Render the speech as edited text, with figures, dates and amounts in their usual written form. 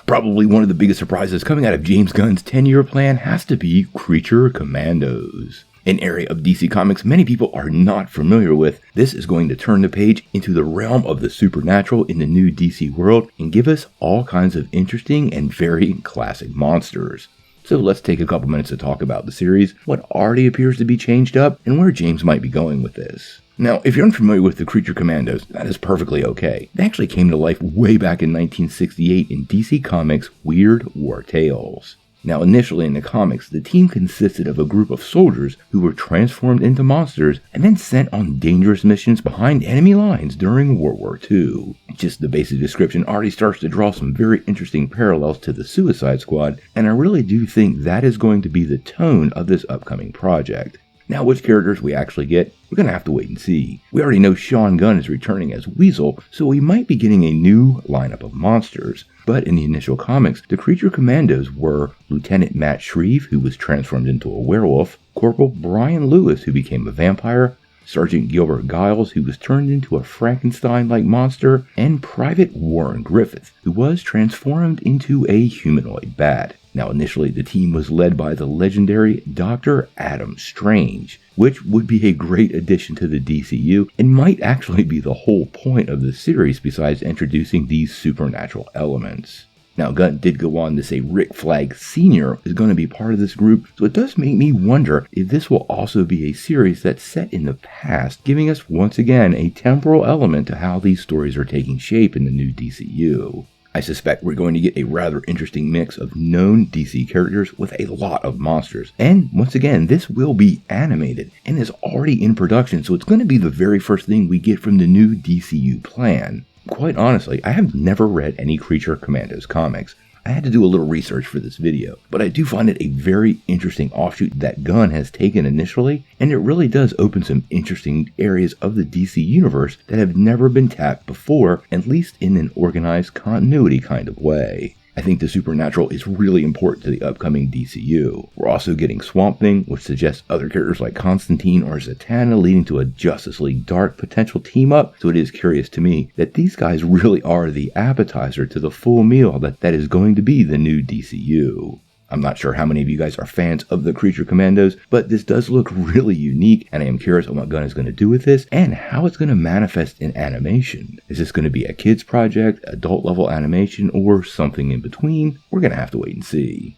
Probably one of the biggest surprises coming out of James Gunn's 10-year plan has to be Creature Commandos. An area of DC Comics many people are not familiar with. This is going to turn the page into the realm of the supernatural in the new DC world and give us all kinds of interesting and very classic monsters. So let's take a couple minutes to talk about the series, what already appears to be changed up, and where James might be going with this. Now, if you're unfamiliar with the Creature Commandos, that is perfectly okay. They actually came to life way back in 1968 in DC Comics' Weird War Tales. Now, initially in the comics, the team consisted of a group of soldiers who were transformed into monsters and then sent on dangerous missions behind enemy lines during World War II. Just the basic description already starts to draw some very interesting parallels to the Suicide Squad, and I really do think that is going to be the tone of this upcoming project. Now, which characters we actually get, we're going to have to wait and see. We already know Sean Gunn is returning as Weasel, so we might be getting a new lineup of monsters. But in the initial comics, the Creature Commandos were Lieutenant Matt Shreve, who was transformed into a werewolf, Corporal Brian Lewis, who became a vampire, Sergeant Gilbert Giles, who was turned into a Frankenstein-like monster, and Private Warren Griffith, who was transformed into a humanoid bat. Now, initially, the team was led by the legendary Dr. Adam Strange, which would be a great addition to the DCU and might actually be the whole point of the series besides introducing these supernatural elements. Now, Gunn did go on to say Rick Flag Sr. is going to be part of this group, so it does make me wonder if this will also be a series that's set in the past, giving us once again a temporal element to how these stories are taking shape in the new DCU. I suspect we're going to get a rather interesting mix of known DC characters with a lot of monsters. And once again, this will be animated and is already in production, so it's going to be the very first thing we get from the new DCU plan. Quite honestly, I have never read any Creature Commandos comics. I had to do a little research for this video, but I do find it a very interesting offshoot that Gunn has taken initially, and it really does open some interesting areas of the DC universe that have never been tapped before, at least in an organized continuity kind of way. I think the supernatural is really important to the upcoming DCU. We're also getting Swamp Thing, which suggests other characters like Constantine or Zatanna, leading to a Justice League Dark potential team up, so it is curious to me that these guys really are the appetizer to the full meal that is going to be the new DCU. I'm not sure how many of you guys are fans of the Creature Commandos, but this does look really unique, and I am curious on what Gunn is going to do with this and how it's going to manifest in animation. Is this going to be a kids project, adult level animation, or something in between? We're going to have to wait and see.